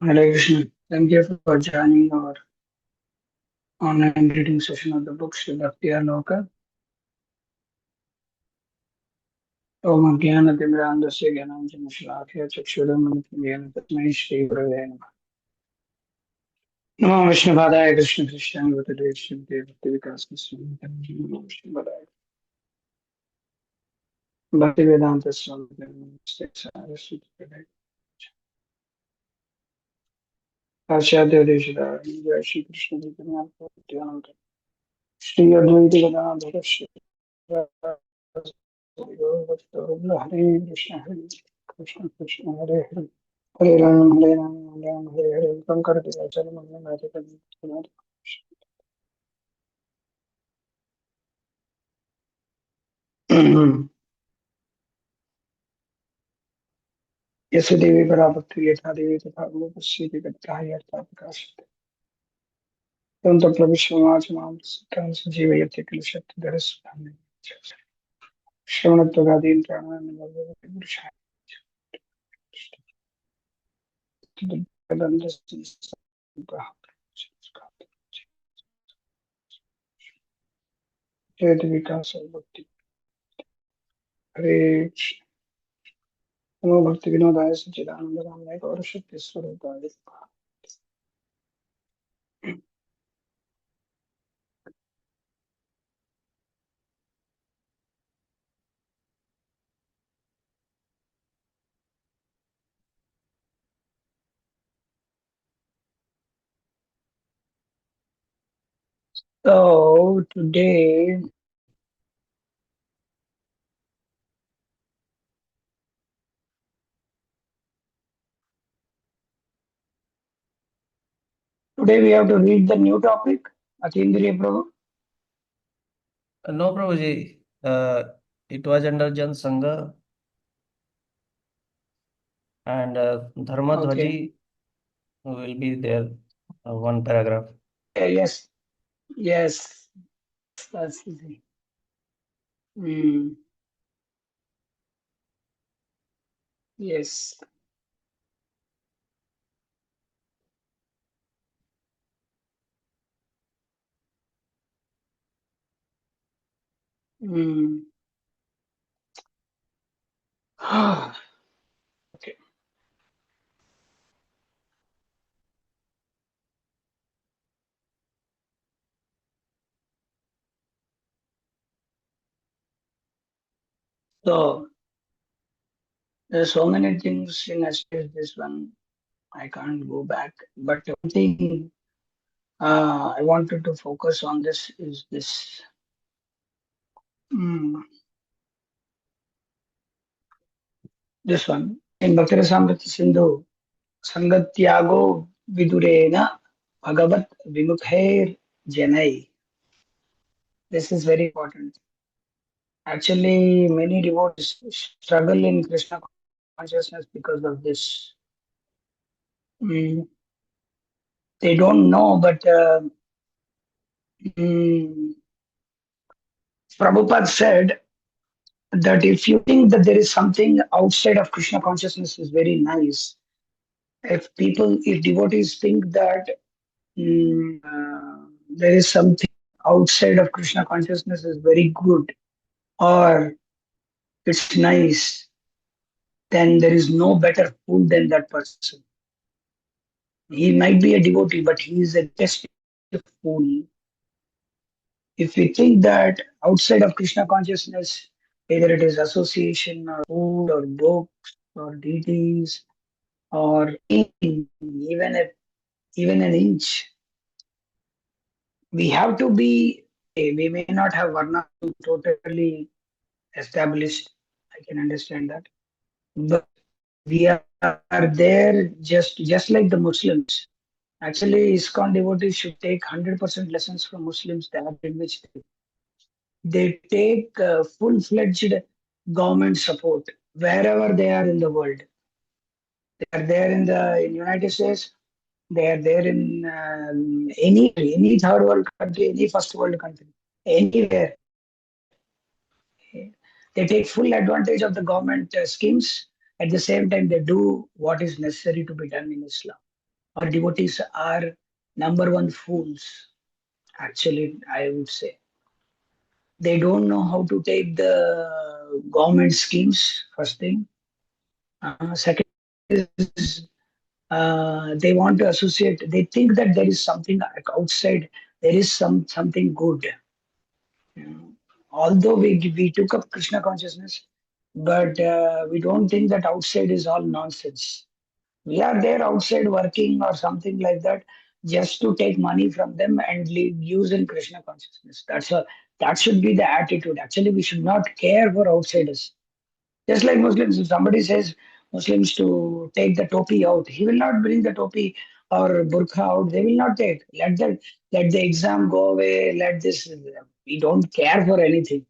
Hare Krishna. Thank you for joining our online reading session of the book Śrī Bhaktyāloka. Om Ajnana-Timmirandasya Gyananjana-Shalakaya Chakshurunmilitam Tasmai Shri Gurave Namaha. Namo Vishnupadaya Krishna Krishnaya Bhutale Shrimate Bhaktivedanta Swami Namo Vishnupadaya Bhaktivedanta Swami Namaste Acharya Deshadara Jai Shri Krishna Chaitanya Nityananda Shri Advaita Gadadhara Shri Hare Krishna Hare Krishna Krishna Hare Hare Hare Ram Hare Ram Ram Hare Hare Pankara Acharya Manna Hare Hare यस्य देवी पराभक्ति यथा देवी तथा रूपस्य गताय अर्थाप्रकाशते तम प्रविश्वमाच मां सिद्धां सजीवयति किल शक्तिधरस्वामी श्रवणत्वगादीन् प्राणान् नमो पुरुषाय चेत विकास भक्ति हरे नमो भक्ति विनोदाय सच्चिदानंद रामाय गौरशक्ति स्वरूपाय So today we have to read the new topic, Atindriya Prabhu. No, Prabhuji. It was under Jan Sangha and Dharma Dhwaji will be there, one paragraph. Yes, yes, that's easy. Yes. Okay. So there's so many things in this one. I can't go back. But one thing I wanted to focus on this is this. This one. In Bhaktirasamrita Sindhu, Sangatyago Vidurena Bhagavat Vimukhair Janai. This is very important. Actually, many devotees struggle in Krishna consciousness because of this. They don't know, but Prabhupada said that if you think that there is something outside of Krishna consciousness is very nice. If devotees think that there is something outside of Krishna consciousness is very good or it's nice, then there is no better fool than that person. He might be a devotee, but he is just a fool. If we think that outside of Krishna consciousness, either it is association or food or books or deities or even an inch, we have to be. We may not have Varna totally established. I can understand that, but we are there just like the Muslims. Actually, ISKCON devotees should take 100% lessons from Muslims that in which they take full-fledged government support wherever they are in the world. They are there in the United States. They are there in any third world country, any first world country, anywhere. They take full advantage of the government schemes. At the same time, they do what is necessary to be done in Islam. Our devotees are number one fools. Actually, I would say they don't know how to take the government schemes. First thing. Second is they want to associate. They think that there is something like outside. There is something good. Although we took up Krishna consciousness, but we don't think that outside is all nonsense. We are there outside working or something like that just to take money from them and use in Krishna consciousness. That should be the attitude. Actually, we should not care for outsiders. Just like Muslims, if somebody says Muslims to take the topi out, he will not bring the topi or burqa out. They will not take. Let the exam go away. Let this. We don't care for anything.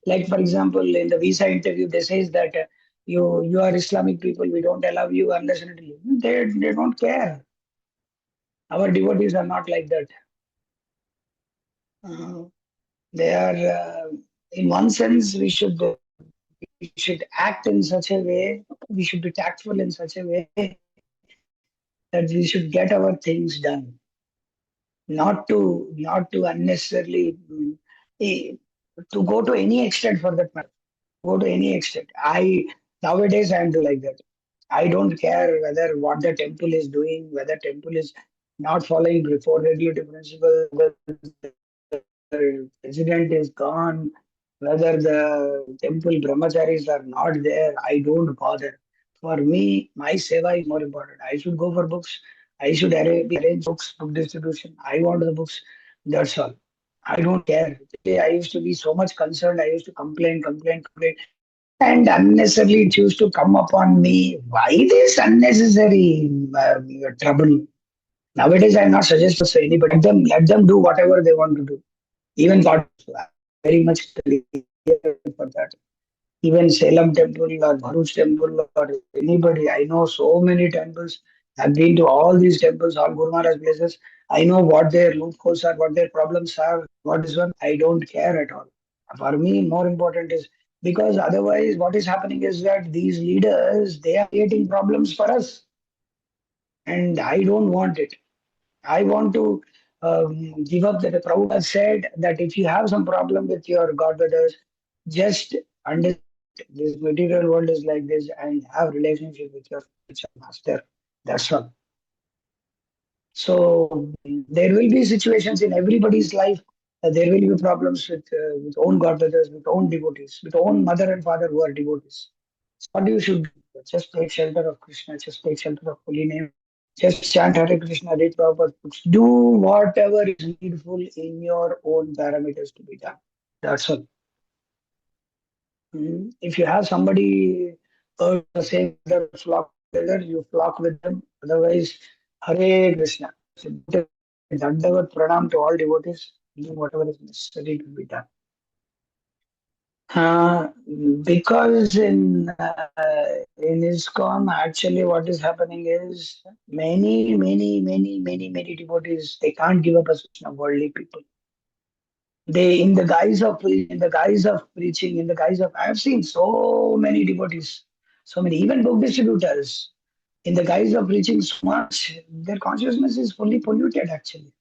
Like for example, in the visa interview, they says that you are Islamic people. We don't allow you unless and until they don't care. Our devotees are not like that. Uh, they are in one sense we should act in such a way. We should be tactful in such a way that we should get our things done, not to unnecessarily eh, to go to any extent for that matter. Go to any extent. I nowadays I am doing like that. I don't care whether what the temple is doing, whether temple is not following before regulative principle, whether the president is gone, whether the temple brahmacharis are not there. I don't bother. For me, my seva is more important. I should go for books. I should arrange books, book distribution. I want the books. That's all. I don't care. I used to be so much concerned. I used to complain. And unnecessarily it used to come upon me. Why this unnecessary trouble? Nowadays, I'm not suggesting for anybody. Let them do whatever they want to do. Even God, I'm very much clear for that. Even Salem temple or Bharuch temple or anybody, I know so many temples. I've been to all these temples, all Guru Maharaj places. I know what their loopholes are, what their problems are, what is one. I don't care at all. For me, more important is because otherwise, what is happening is that these leaders they are creating problems for us, and I don't want it. I want to give up that. The Prabhupada said that if you have some problem with your godbrothers, just understand this material world is like this and have relationship with your spiritual master. That's all. So there will be situations in everybody's life. There will be problems with own godbrothers, with own devotees, with own mother and father who are devotees. So what you should do? Just take shelter of Krishna. Just take shelter of holy name. Just chant Hare Krishna, read Prabhupada books. Do whatever is needful in your own parameters to be done. That's all. If you have somebody the same other flock together, you flock with them. Otherwise, Hare Krishna. So, Dandavat Pranam to all devotees. Do whatever is necessary to be done. Uh, because in ISKCON, actually, what is happening is many devotees they can't give up a Krishna worldly people. They in the guise of preaching, in the guise of I have seen so many devotees, so many even book distributors, in the guise of preaching so much, their consciousness is fully polluted. Actually,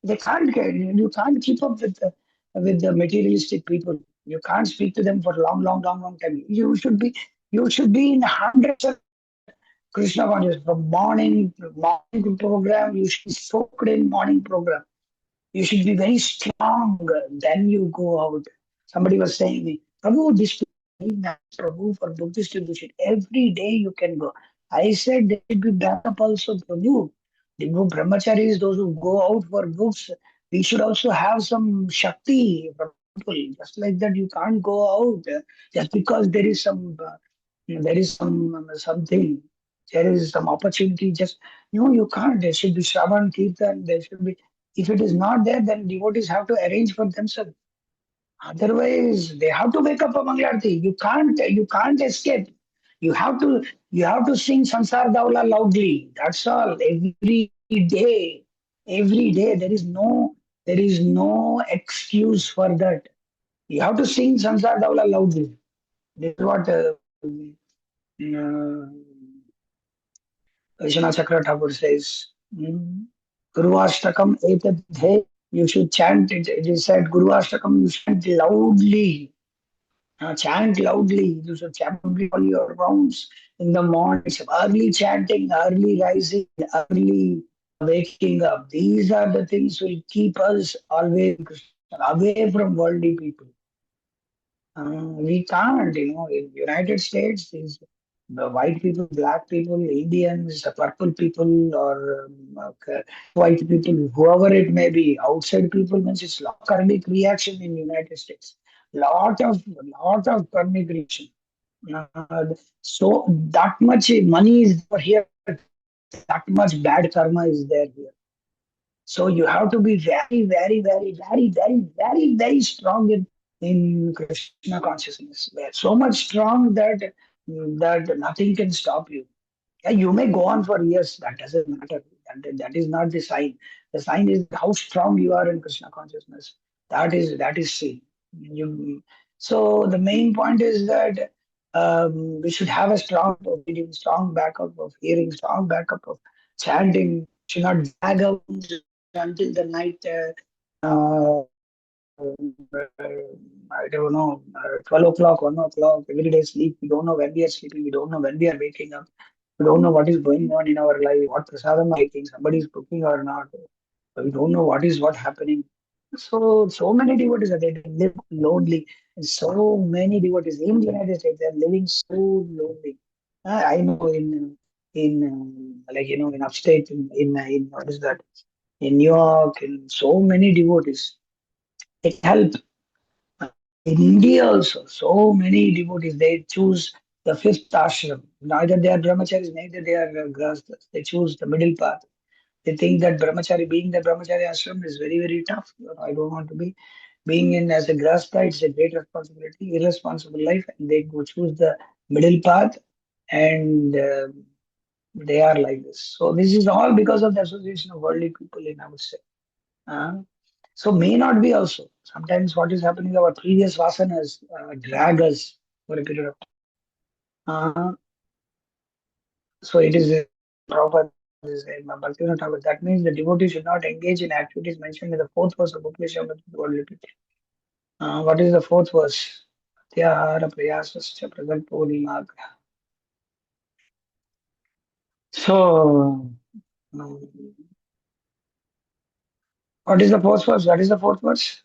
they can't get you can't keep up with the materialistic people. You can't speak to them for long time. You should be in hundreds of Krishna consciousness from morning program. You should be soaked in morning program. You should be very strong. Then you go out. Somebody was saying me, Prabhu, this Prabhu for book distribution. Every day you can go. I said there should be backup also, Prabhu. The book brahmacharis, those who go out for books, we should also have some Shakti for people. Just like that, you can't go out just because there is something. There is some opportunity. Just no, you can't. There should be Shravan Kirtan. There should be. If it is not there, then devotees have to arrange for themselves. Otherwise, they have to wake up a Mangalarti. You can't escape. You have to you have to sing Sansar Daula loudly. That's all. Day. Every day. There is no excuse for that. You have to sing Sansar Daula loudly. This is what uh, Vishwanath Chakra Thakur says, Guruvashtakam etadhe, you should chant it. It is said, Guruvashtakam, you chant loudly. Chant loudly. You should chant loudly all your rounds in the morning. Early chanting, early rising, early waking up. These are the things will keep us always away from worldly people. We can't, in United States, is the white people, black people, Indians, purple people, or white people, whoever it may be, outside people means it's lot of karmic reaction in United States. Lot of karmic reaction. So that much money is over here, that much bad karma is there here. So you have to be very, very, very, very, very, very, very strong in Krishna consciousness. They're so much strong that nothing can stop you. Yeah, you may go on for years. That doesn't matter. That is not the sign. The sign is how strong you are in Krishna consciousness. That is seen. You, so the main point is that we should have a strong obedience, strong backup of hearing, strong backup of chanting. Should not drag out until the night. I don't know, 12 o'clock, 1 o'clock, every day sleep. We don't know when we are sleeping. We don't know when we are waking up. We don't know what is going on in our life, what prasadam are making, somebody is cooking or not. We don't know what happening. So many devotees are there. They live lonely. And so many devotees in the United States, they are living so lonely. I know in upstate, in what is that? In New York, and so many devotees. It helps. In India also, so many devotees, they choose the fifth ashram. Neither they are brahmacharis, neither they are grahasthas. They choose the middle path. They think that being the brahmachari ashram is very, very tough. I don't want to be. Being in as a grahastha, it's a great responsibility, irresponsible life, and they go choose the middle path, and they are like this. So this is all because of the association of worldly people in, I would say. Uh, so may not be also. Sometimes what is happening, our previous vasanas drag us for a period of time. So it is proper. Bhaktivinoda Ṭhākur. That means the devotee should not engage in activities mentioned in the fourth verse of Upanishad with worldly people. What is the fourth verse? Tyahara prayasascha pragalpo nimag. So, um, what is the fourth verse? What is the fourth verse?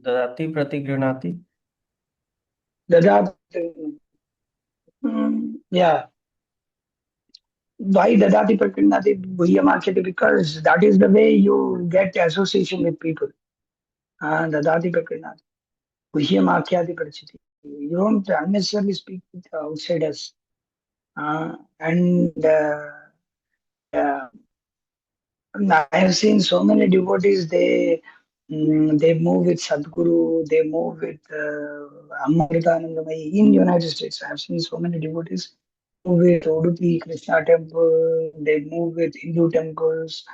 ददाति प्रतिगृह्णाति. Dadat. Yeah. Why dadati prakrinati bhuyamakhyati? Because that is the way you get association with people. Dadati prakrinati bhuyamakhyati prachiti. You don't unnecessarily speak with outsiders. And uh, I have seen so many devotees. They move with Sadguru. They move with Amritanandamayi in United States. I have seen so many devotees move with Udupi Krishna temple. They move with Hindu temples.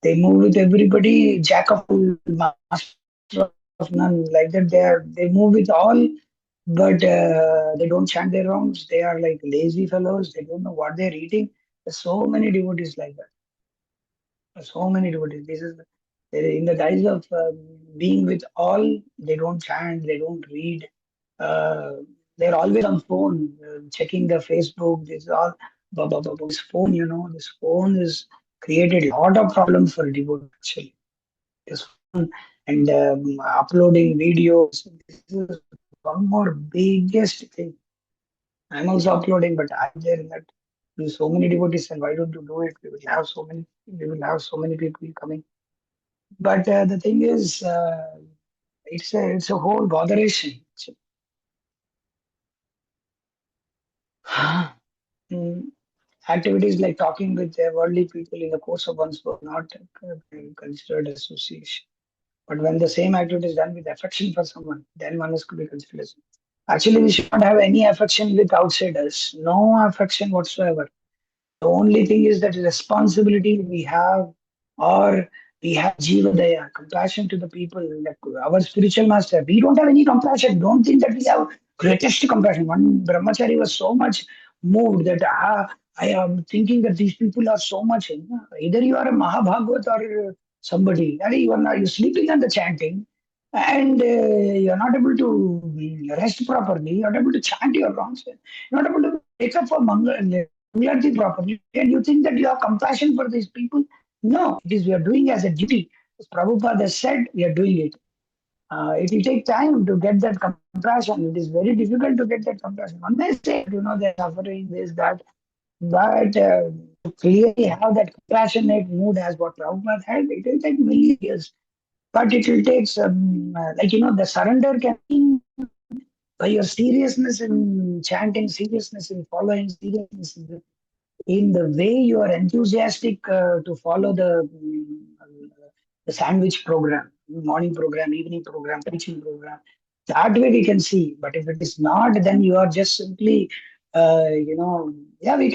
They move with everybody, jack of all, master of none. Like that, they move with all, but they don't chant their rounds. They are like lazy fellows. They don't know what they're eating. There's so many devotees like that. So many devotees. This is in the guise of being with all. They don't chant. They don't read. Uh, they're always on phone, checking the Facebook. This is all. This phone, this phone has created a lot of problems for devotees. Actually, this phone and uploading videos. This is one more biggest thing. I'm also uploading, but I'm there in that. There's so many devotees, and why don't you do it? We will have so many. We will have so many people coming. But the thing is, it's a whole botheration. Mm, Activities like talking with worldly people in the course of one's work not considered association. But when the same activity is done with affection for someone, then one is to be considered as. Actually, we should not have any affection with outsiders. No affection whatsoever. The only thing is that responsibility we have, or we have Jiva Daya, compassion to the people. Like our spiritual master, we don't have any compassion. Don't think that we have greatest compassion. One brahmachari was so much moved that I am thinking that these people are so much. Either you are a Mahabhagavat or somebody. You are not, you're sleeping on the chanting, and you're not able to rest properly. You're not able to chant your wrongs. You're not able to wake up for Mangalarti properly, and you think that you have compassion for these people. No, it is we are doing as a duty. As Prabhupada has said, we are doing it. It will take time to get that compassion. It is very difficult to get that compassion. One may say, they're suffering, this, that, but to clearly have that compassionate mood as what Prabhupada had, it will take millions years. But it will take some, the surrender can be by your seriousness in chanting, seriousness in following, seriousness in the way you are enthusiastic to follow the sandwich program, morning program, evening program, preaching program. That way we can see. But if it is not, then you are just simply, yeah, we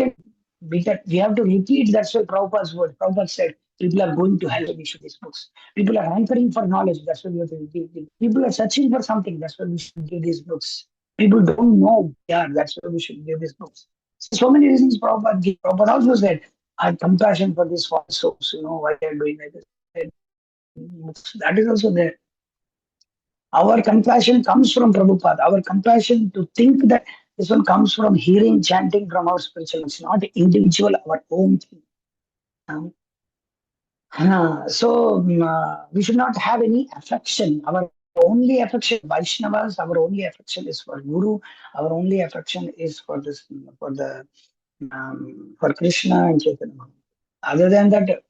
have to repeat. That's why Prabhupada's word. Prabhupada said, people are going to hell when we should these books. People are hankering for knowledge. That's why we have to repeat. People are searching for something. That's why we should give these books. People don't know. Yeah, that's why we should give these books. So many reasons Prabhupada gave. Prabhupada also said, I have compassion for these false souls, why they are doing like this. That is also there. Our compassion comes from Prabhupada. Our compassion to think that this one comes from hearing, chanting from our spiritual. It's not individual, our own thing. Um, we should not have any affection. Our only affection, Vaishnavas, our only affection is for Guru. Our only affection is for this, for Krishna and Chaitanya. Other than that,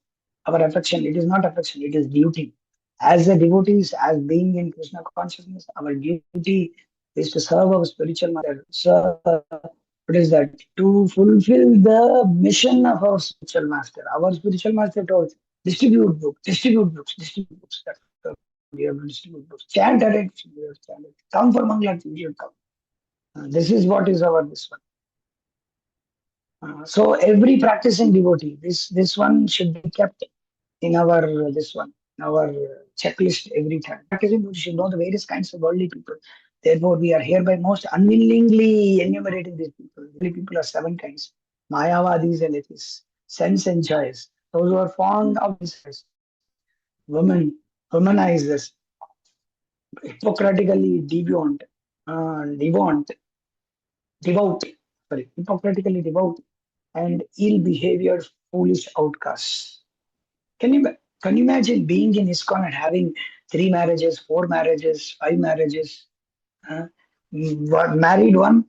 our affection, it is not affection, it is duty. As a devotees, as being in Krishna consciousness, our duty is to serve our spiritual master. So, what is that? To fulfill the mission of our spiritual master. Our spiritual master told, distribute books, distribute books, distribute books. That's what we have to distribute books. Chant it, we have to chant it. Come for Mangalarti, we should come. This is what is our this one. So every practicing devotee, this one should be kept in our this one, our checklist every time. Practicing devotee should know the various kinds of worldly people. Therefore, we are hereby most unwillingly enumerating these people. Worldly people are seven kinds: Mayavadis and atheists, sense enjoyers, those who are fond of themselves, women, womanizers, hypocritically devout, devout, hypocritically devout, and ill-behaviored, foolish outcasts. Can you can you imagine being in ISKCON and having three marriages, four marriages, five marriages? Uh, Married one,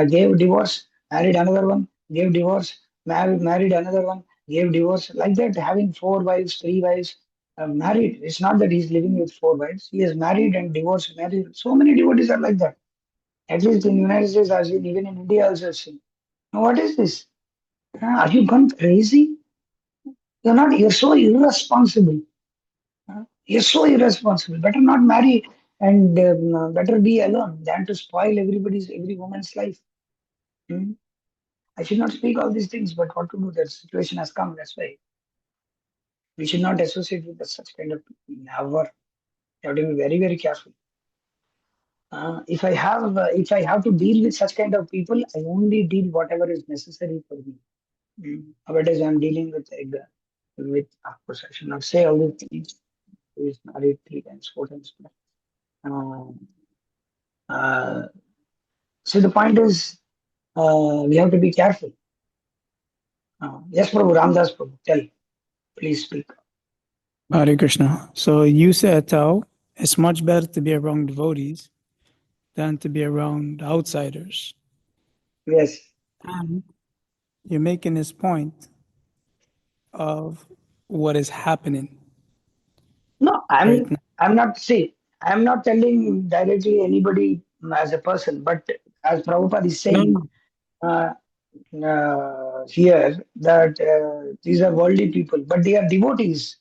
gave divorce, married another one, gave divorce, married another one, gave divorce. Like that, having four wives, three wives, married. It's not that he's living with four wives. He is married and divorced, married. So many devotees are like that. At least in the United States, I've seen, even in India also I've seen. Now, what is this? Are you gone crazy? You're not, you're so irresponsible. You're so irresponsible. Better not marry and better be alone than to spoil every woman's life. Hmm? I should not speak all these things, but what to do? That situation has come. That's why we should not associate with such kind of people. Never. You have to be very, very careful. If I have to deal with such kind of people, I only deal whatever is necessary for me. Otherwise, I'm dealing with. Of course, I should not say all these things. Who is married three times, four times. Um, uh, so the point is, we have to be careful. Yes, Prabhu, Ramdas Prabhu, tell, please speak. Hare Krishna. So you said, Tao, it's much better to be around devotees than to be around outsiders. Yes. And you're making this point of what is happening No, right now. I'm not telling directly anybody as a person, but as Prabhupada is No, saying no. uh, here that these are worldly people, but they are devotees.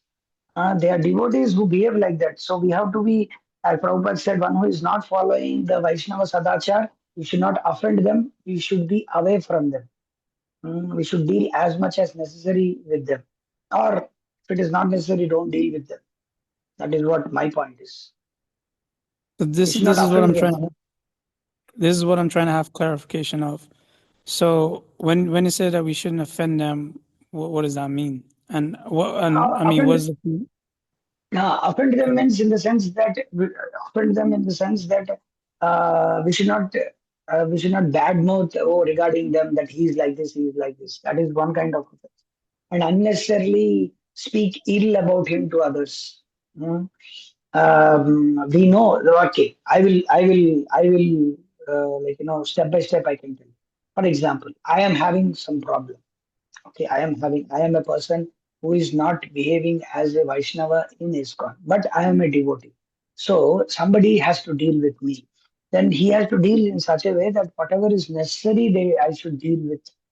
They are devotees who behave like that. So we have to be, as Prabhupada said, one who is not following the Vaishnava Sadachar, we should not offend them, we should be away from them. We should deal as much as necessary with them. Or if it is not necessary, don't deal with them. That is what my point is. So We this should not this is what I'm offend them. trying this is what I'm trying to have clarification of. So when you say that we shouldn't offend them, what does that mean? And I mean, what is the Offend them means in the sense that we should not badmouth regarding them that he is like this, he is like this. That is one kind of offense, and unnecessarily speak ill about him to others. Hmm. We know. Okay, I will step by step. I can tell. For example, I am having some problem. Okay, I am a person who is not behaving as a Vaishnava in ISKCON, but I am a devotee. So somebody has to deal with me. Then he has to deal in such a way that whatever is necessary, I should deal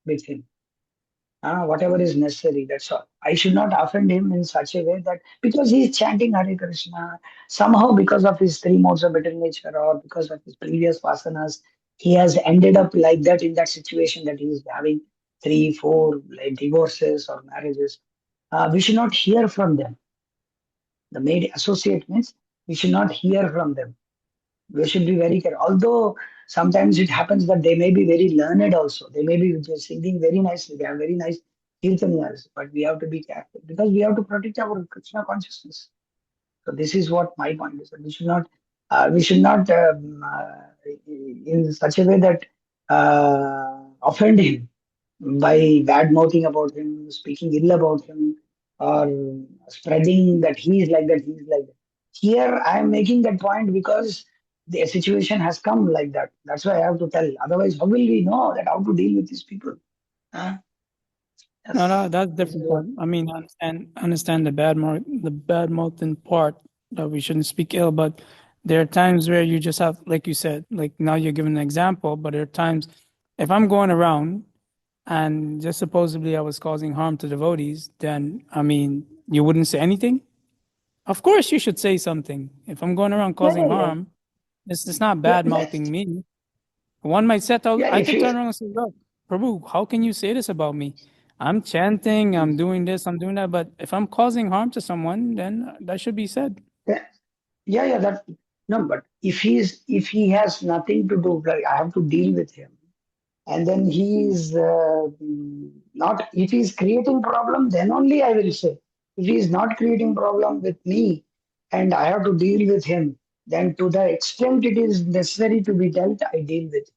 with him. Whatever is necessary, that's all. I should not offend him in such a way that because he is chanting Hare Krishna, somehow because of his three modes of better nature or because of his previous vasanas, he has ended up like that in that situation that he is having three, four like, divorces or marriages. We should not hear from them. The made associate means we should not hear from them. We should be very careful. Although sometimes it happens that they may be very learned also. They may be just singing very nicely. They have very nice kirtaniyas, but we have to be careful because we have to protect our Krishna consciousness. So this is what my point is. That we should not in such a way that offend him by bad mouthing about him, speaking ill about him, or spreading that he is like that, he is like that. Here, I am making that point because the situation has come like that. That's why I have to tell. Otherwise, how will we know that how to deal with these people? Huh? no, that's This is different what. part. I mean, I understand the bad mouthing part that we shouldn't speak ill, but there are times where you just have, like you said, like now you're giving an example, but there are times if I'm going around and just supposedly I was causing harm to devotees, then I mean, you wouldn't say anything? Of course you should say something. If I'm going around Yeah, causing yeah, yeah. harm, it's not Yeah, bad mouthing me. One might set out, yeah. I If could you, turn around and say, look, Prabhu, how can you say this about me? I'm chanting, I'm doing this, I'm doing that, but if I'm causing harm to someone, then that should be said. yeah, yeah. That no, but if he has nothing to do, like I have to deal with him. And then he is not, if he is creating problem, then only I will say. If he is not creating problem with me and I have to deal with him, then to the extent it is necessary to be dealt, I deal with it.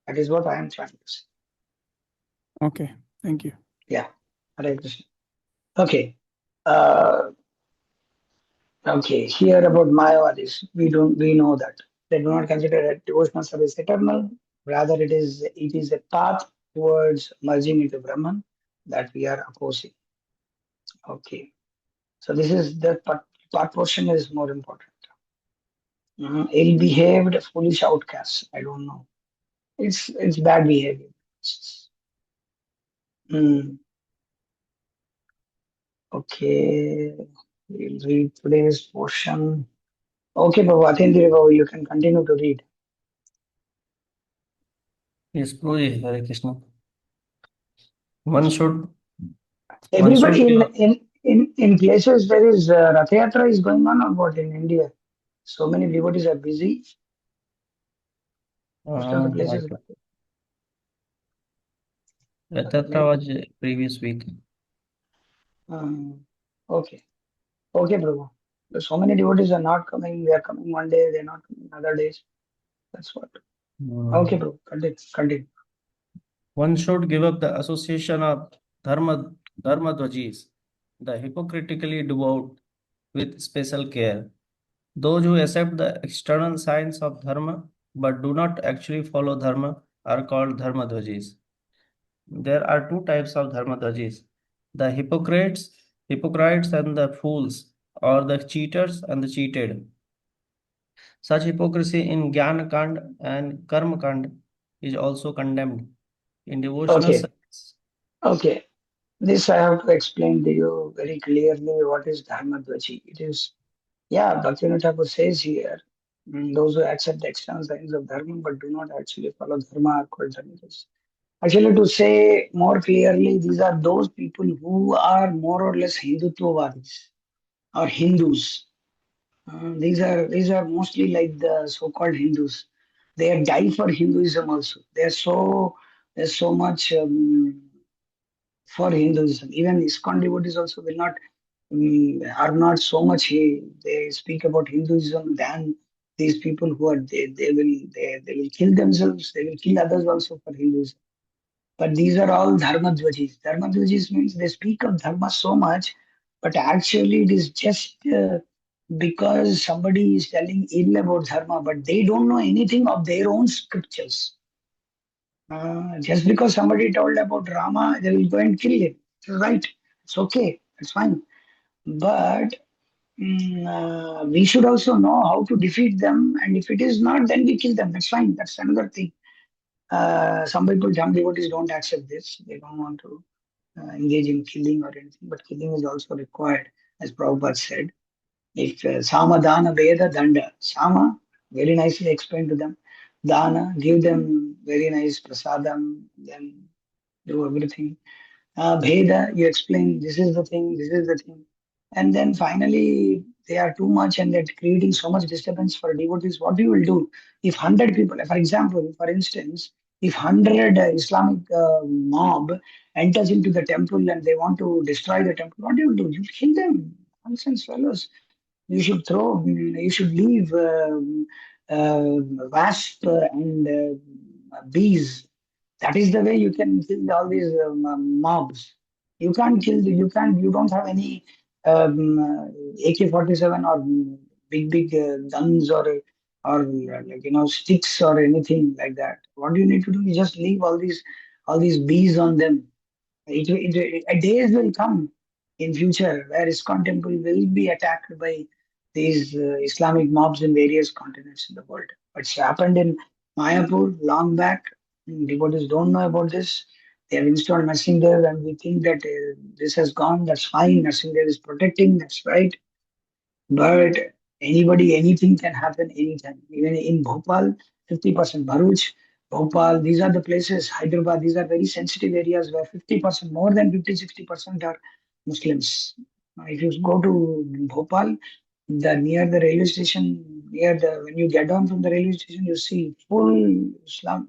That is what I am trying to say. Okay, thank you. Yeah. Hare Krishna. Okay. Uh, okay. Here about Mayavadis, we know that they do not consider that devotional service eternal. Rather, it is a path towards merging into Brahman that we are opposing. Okay. So this is the part portion is more important. Ill-behaved, foolish outcasts. I don't know. It's bad behavior. Mm, okay. We'll read today's portion. Okay, Babu, Atindri Babu, you can continue to read. Yes, Prabhuji, Hare Krishna. One should Everybody give up. in places there is Rath Yatra is going on or what in India. So many devotees are busy. Most of the places. Ratatra was previous week. Okay. Okay, Prabhu. So many devotees are not coming. They are coming one day, they're not coming other days. That's what. Okay, Prabhu. Continue. One should give up the association of dharmadvajis, the hypocritically devout, with special care. Those who accept the external signs of dharma but do not actually follow dharma are called dharmadvajis. There are two types of dharmadvajis: the hypocrites and the fools, or the cheaters and the cheated. Such hypocrisy in Jnana Kand and Karma Kand is also condemned. In devotional Okay. service, Okay. This I have to explain to you very clearly what is Dharmadvaji. It is, yeah, Bhaktivinoda Thakur says here, those who accept the external signs of dharma but do not actually follow dharma are called dharmadvaji. Actually, to say more clearly, these are those people who are more or less Hindutvavadis or Hindus. These are mostly like the so-called Hindus. They have died for Hinduism also. There's so much for Hinduism. Even ISKCON devotees also will not are not so much they speak about Hinduism than these people who are they will kill themselves. They will kill others also for Hinduism. But these are all dharmadvajis. Dharmadvajis means they speak of dharma so much, but actually it is just because somebody is telling ill about dharma, but they don't know anything of their own scriptures. Just because somebody told about Rama, they will go and kill him. It's right. It's okay. It's fine. But we should also know how to defeat them. And if it is not, then we kill them. That's fine. That's another thing. Some people, some devotees don't accept this. They don't want to engage in killing or anything. But killing is also required, as Prabhupada said. If Sama, Dana, Veda, Danda. Sama, very nicely explained to them. Dana, give them very nice prasadam, then do everything. Bheda, you explain this is the thing, this is the thing. And then finally, they are too much and they're creating so much disturbance for devotees. What you will do if 100 people, for example, for instance, if 100 Islamic mob enters into the temple and they want to destroy the temple, what do you do? You kill them. Nonsense, fellows. You should leave wasp and bees. That is the way you can kill all these mobs. You can't kill. You don't have any AK-47 or big guns or like sticks or anything like that. What you need to do is just leave all these bees on them. A days will come in future where ISKCON temple will be attacked by these Islamic mobs in various continents in the world. It's happened in Mayapur long back. Devotees don't know about this. They have installed nursing there, and we think that this has gone. That's fine. Nursing there is protecting. That's right. But anybody, anything can happen anytime. Even in Bhopal, 50%. Bharuch, Bhopal, these are the places, Hyderabad, these are very sensitive areas where 50%, more than 50, 60% are Muslims. Now, if you go to Bhopal, near the railway station, when you get down from the railway station, you see full Islam.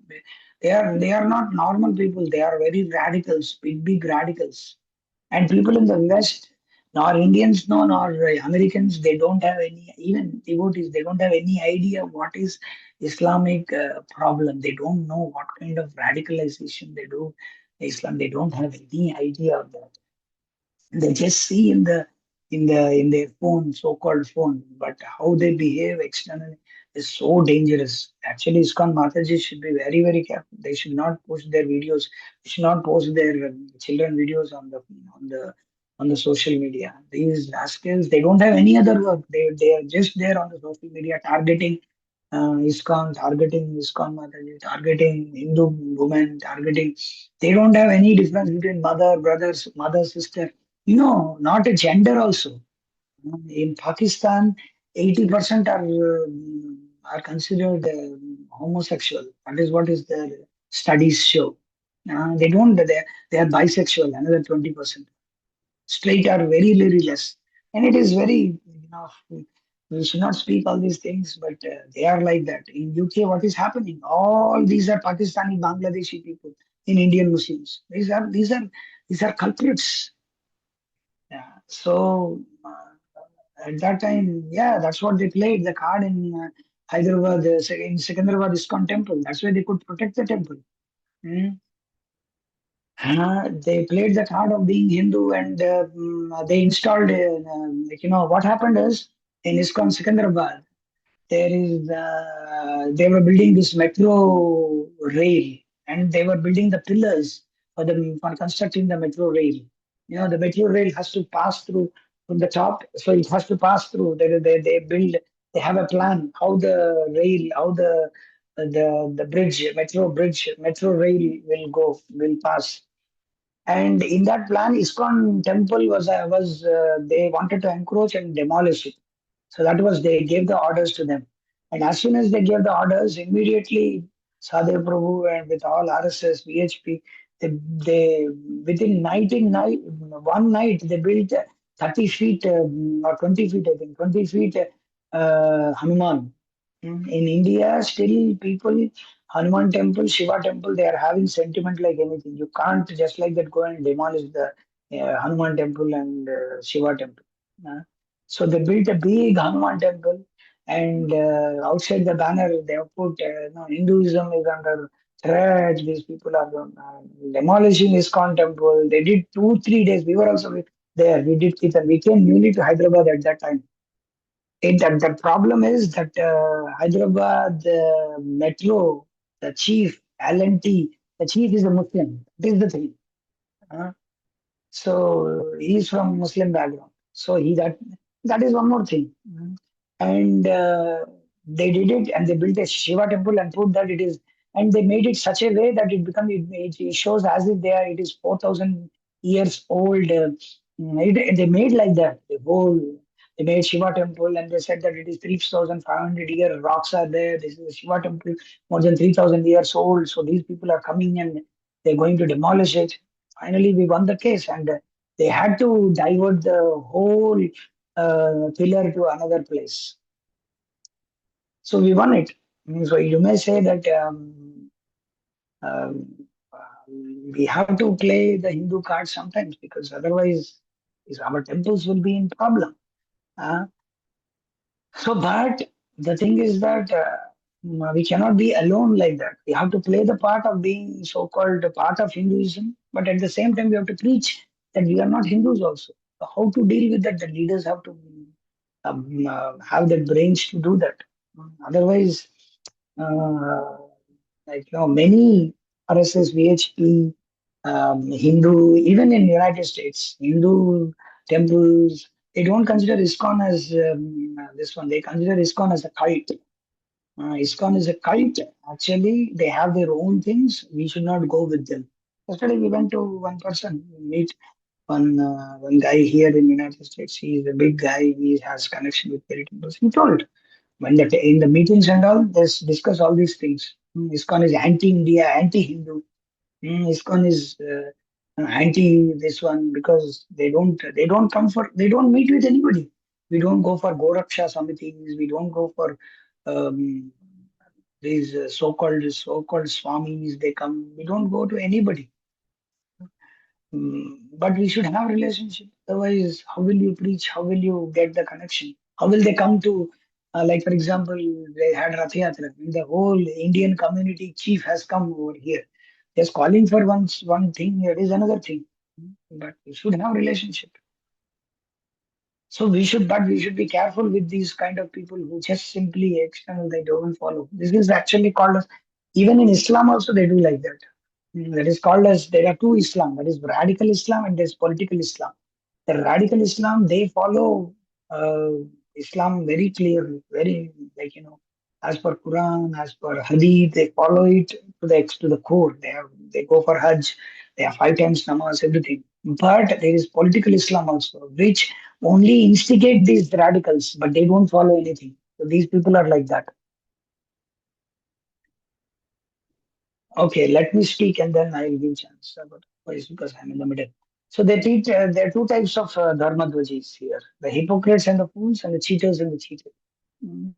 They are not normal people. They are very radicals, big radicals. And people in the West, nor Indians, no, nor Americans, they don't have any, even devotees, they don't have any idea what is Islamic problem. They don't know what kind of radicalization they do Islam. They don't have any idea of that. They just see in their phone, so-called phone, but how they behave externally is so dangerous. Actually, ISKCON Mataji should be very careful. They should not post their videos. They should not post their children videos on the on the social media. These rascals, they don't have any other work. They are just there on the social media targeting targeting ISKCON Mataji, targeting Hindu women, targeting. They don't have any difference between mother, brothers, mother, sister. Not a gender also. In Pakistan, 80% are considered homosexual. That is what is their studies show. They don't. They are bisexual. Another 20%. Straight are very less. And it is very. We should not speak all these things, but they are like that. In UK, what is happening? All these are Pakistani, Bangladeshi people in Indian Muslims. These are culprits. Yeah. So at that time, yeah, that's what they played the card in Hyderabad, in Secunderabad ISKCON temple. That's why they could protect the temple. Mm. They played the card of being Hindu, and they installed, what happened is in ISKCON Secunderabad, they were building this metro rail, and they were building the pillars for constructing the metro rail. The metro rail has to pass through from the top, so it has to pass through. They have a plan how the rail, how the bridge, metro rail will pass. And in that plan, ISKCON temple was they wanted to encroach and demolish it. So that was they gave the orders to them. And as soon as they gave the orders, immediately Sadhya Prabhu and with all RSS, VHP, they within night, one night they built 30 feet or 20 feet, I think, 20 feet Hanuman. In India, still people, Hanuman temple, Shiva temple, they are having sentiment like anything. You can't just like that go and demolish the Hanuman temple and Shiva temple. Uh, so they built a big Hanuman temple, and outside the banner they have put, no, Hinduism is under threat. These people are demolishing ISKCON temple. They did 2 3 days. We were also there. We did Kirtan. We came newly to Hyderabad at that time. The problem is that Hyderabad metro, the chief, L&T, the chief is a Muslim. This is the thing. Uh, so he's from Muslim background. So that is one more thing. And they did it, and they built a Shiva temple and put that it is, and they made it such a way that it shows as if it is 4,000 years old. They made like that the whole. They made Shiva temple, and they said that it is 3,500 year rocks are there. This is a Shiva temple, more than 3,000 years old. So these people are coming and they're going to demolish it. Finally, we won the case, and they had to divert the whole pillar to another place. So we won it. So you may say that um, we have to play the Hindu card sometimes, because otherwise our temples will be in problem. Uh, but the thing is that we cannot be alone like that. We have to play the part of being so-called a part of Hinduism, but at the same time we have to preach that we are not Hindus also. So how to deal with that? The leaders have to have the brains to do that. Otherwise, uh, many RSS, VHP, Hindu, even in United States, Hindu temples, they don't consider ISKCON as this one. They consider ISKCON as a cult. ISKCON is a cult. Actually, they have their own things. We should not go with them. Yesterday, we went to one person, meet one guy here in United States. He is a big guy. He has connection with many temples. He told when in the meetings and all, they discuss all these things. ISKCON is anti-India, anti-Hindu. ISKCON is anti this one because they don't come for, they don't meet with anybody. We don't go for Goraksha Samitis. We don't go for um, these so-called swamis. They come. We don't go to anybody. But we should have relationship. Otherwise, how will you preach? How will you get the connection? How will they come to, like for example, they had Rath Yatra. The whole Indian community chief has come over here. Just calling for one thing, it is another thing. But we should have relationship. So we should be careful with these kind of people who just simply external, they don't follow. This is actually called as, even in Islam also they do like that. That is called as, there are two Islam. That is radical Islam and there's political Islam. The radical Islam, they follow uh, Islam very clearly, very as per Quran, as per Hadith, they follow it to the core. They go for Hajj, they have 5 times namaz, everything. But there is political Islam also, which only instigate these radicals, but they don't follow anything. So these people are like that. Okay, let me speak and then I will give chance. Because I'm in the middle. So they teach, there are two types of dharmadvajis here: the hypocrites and the fools, and the cheaters and the cheated. Mm.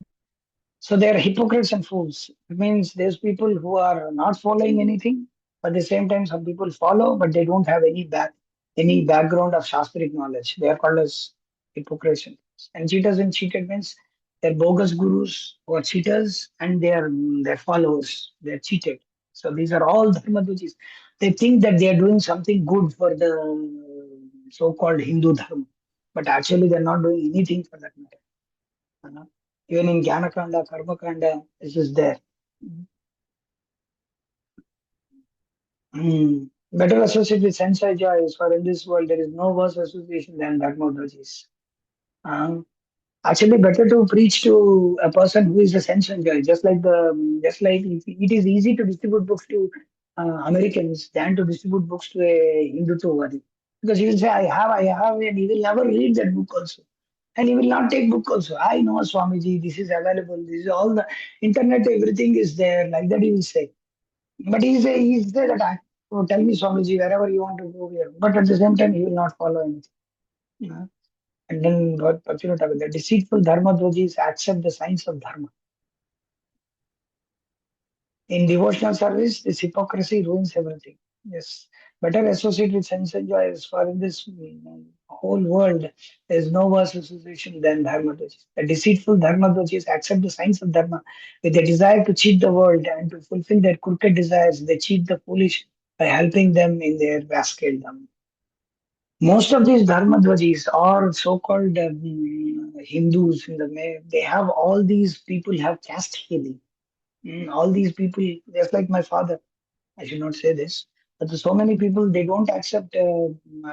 So they are hypocrites and fools. It means there's people who are not following anything, but at the same time, some people follow, but they don't have any background of shastric knowledge. They are called as hypocrites and fools. And cheaters and cheated means they're bogus gurus who are cheaters, and they're followers. They're cheated. So these are all dharmadvajis. They think that they are doing something good for the so-called Hindu dharma, but actually they're not doing anything for that matter. Even in Jnana Kanda, Karma Kanda, this is there. Better associate with sense joys, for in this world there is no worse association than dharmadvajis. Um, Actually, better to preach to a person who is a sense enjoyer. Just like it is easy to distribute books to Americans than to distribute books to a Hindutva, because he will say, I have, and he will never read that book also. And he will not take book also. I know Swamiji, this is available. This is all the internet, everything is there. Like that he will say. But he said that, oh, tell me Swamiji, wherever you want to go here. But at the same time, he will not follow anything. You know? And then Bhaktivinoda Ṭhākur, the deceitful dharma dvajis accept the signs of dharma. In devotional service, this hypocrisy ruins everything. Yes. Better associate with sense enjoyers, for in this whole world, there is no worse association than dharma dvajis. The deceitful dharma dvajis accept the signs of dharma with a desire to cheat the world and to fulfill their crooked desires. They cheat the foolish by helping them in their rascal dharma. Most of these dharma dvajis are so-called Hindus. They have all these people have caste feeling. All these people, just like my father, I should not say this, but so many people, they don't accept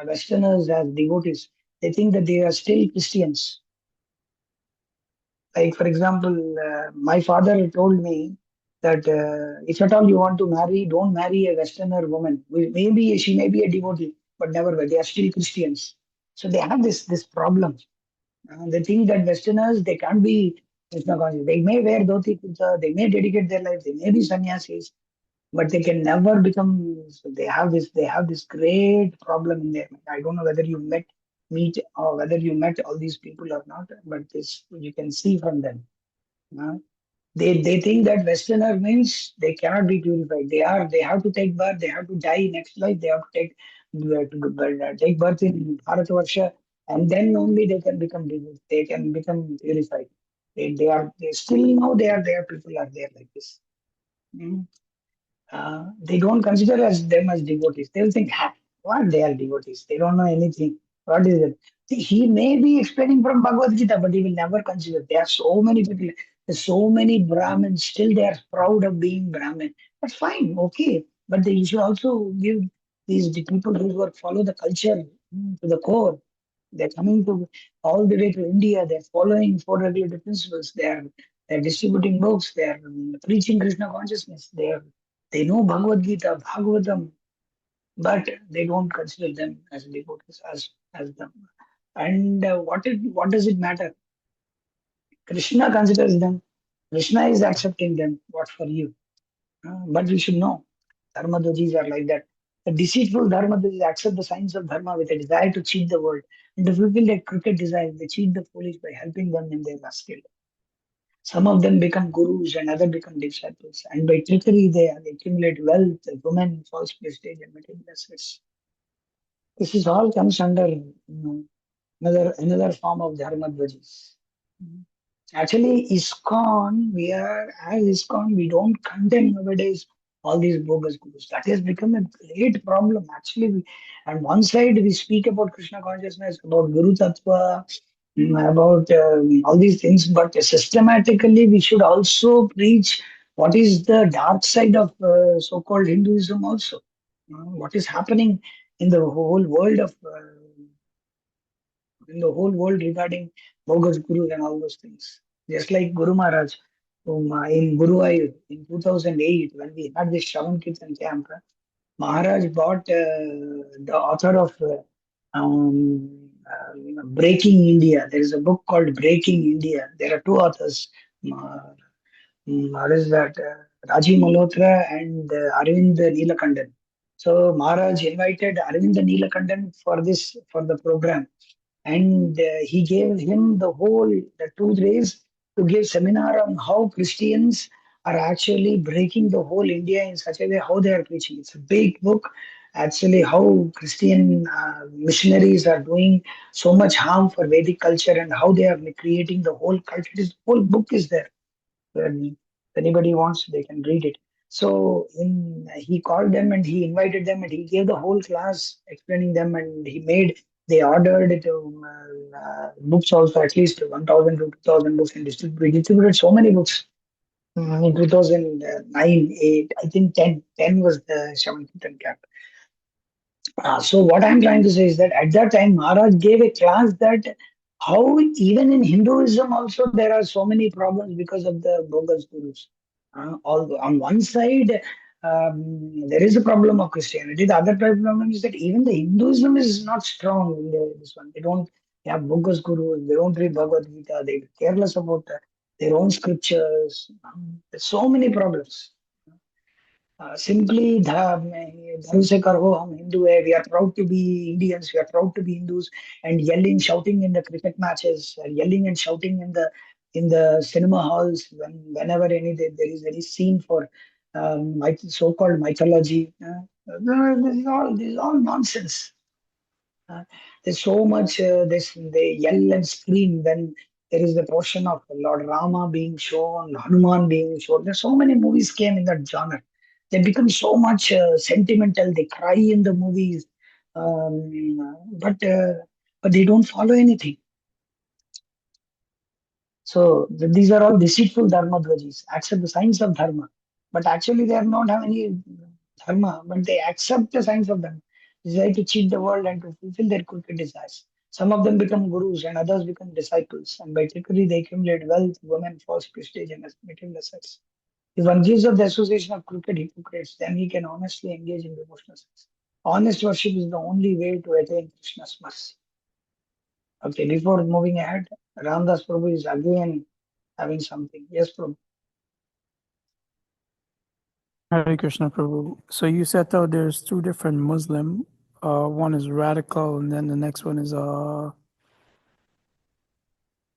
Westerners as devotees. They think that they are still Christians. Like, for example, my father told me that if at all you want to marry, don't marry a Westerner woman. Maybe she may be a devotee, but never, they are still Christians. So they have this problem. They think that Westerners, they can't be Krishna conscious. They may wear dhoti kurta, they may dedicate their life, they may be sannyasis, but they can never become. So they have this great problem in their mind. I don't know whether you meet or whether you met all these people or not, but this you can see from them. uh, they think that Westerner means they cannot be purified. They have to take birth. They have to die next life. They have to take birth in Bharatvarsha, and then only they can become devotee. They can become purified. They still know they are people are there like this. Mm. They don't consider them as devotees. They'll think, what they are devotees. They don't know anything. What is it? See, he may be explaining from Bhagavad Gita, but he will never consider. There are so many people, there's so many Brahmins, still they are proud of being Brahmin. That's fine, okay. But you should also give the people who follow the culture to the core. They're coming to all the way to India. They're following four regulative principles. They're distributing books. They're preaching Krishna consciousness. They know Bhagavad Gita, Bhagavatam, but they don't consider them as devotees as them. And what does it matter? Krishna considers them. Krishna is accepting them. What for you? But we should know. Dharmadojis are like that. The deceitful Dharmadojis accept the signs of Dharma with a desire to cheat the world. And to fulfill their crooked desires, they cheat the foolish by helping them in their rascal. Some of them become gurus and others become disciples. And by trickery, they accumulate wealth, women, false prestige, and material assets. This is all comes under another form of Dharmadvajis. Actually, as ISKCON, we don't condemn nowadays all these bogus gurus. That has become a great problem. Actually, on one side, we speak about Krishna consciousness, about Guru Tattva, about all these things, but systematically, we should also preach what is the dark side of so-called Hinduism also. What is happening in the whole world regarding bogus gurus and all those things. Just like Guru Maharaj, in Guruvayur in 2008, when we had this Shravan Kirtan camp, Maharaj bought the author of Breaking India. There is a book called Breaking India. There are two authors. Uh, what is that? Rajiv Malhotra and Arvind Neelakandan. So Maharaj invited Arvind Neelakandan for the program, and he gave him the 2 days to give seminar on how Christians are actually breaking the whole India in such a way how they are preaching. It's a big book, actually, how Christian missionaries are doing so much harm for Vedic culture and how they are creating the whole culture. This whole book is there. If anybody wants, they can read it. So he called them and he invited them and he gave the whole class explaining them, and they ordered it, books also, at least 1,000 to 2,000 books, and distributed so many books. In 2009, 8, I think 10 was the Shravan Kirtan camp. So what I'm trying to say is that at that time, Maharaj gave a class that how even in Hinduism also there are so many problems because of the bogus gurus. Although on one side, there is a problem of Christianity. The other problem is that even the Hinduism is not strong in this one. They have bogus gurus. They don't read Bhagavad Gita. They're careless about their own scriptures. There's so many problems. Simply धर्म से करो हम हिंदू है. We are proud to be Indians. We are proud to be Hindus. And yelling, shouting in the cricket matches, yelling and shouting in the cinema halls whenever there is any scene for so-called mythology. This is all nonsense. There's so much they yell and scream when there is the portion of Lord Rama being shown, Hanuman being shown. There's so many movies came in that genre. They become so much sentimental. They cry in the movies, but they don't follow anything. So these are all deceitful dharmadvajis. Accept the science of dharma, but actually they are not have any dharma, but they accept the science of dharma. They try to cheat the world and to fulfill their crooked desires. Some of them become gurus and others become disciples, and by trickery they accumulate wealth, women, false prestige, and material assets. If one gives up the association of crooked hypocrites, then he can honestly engage in devotional sex. Honest worship is the only way to attain Krishna's mercy. Okay, before moving ahead, Ramdas Prabhu is again having something. Yes, Prabhu. Hare Krishna Prabhu. So you said though there's two different Muslim. One is radical, and then the next one is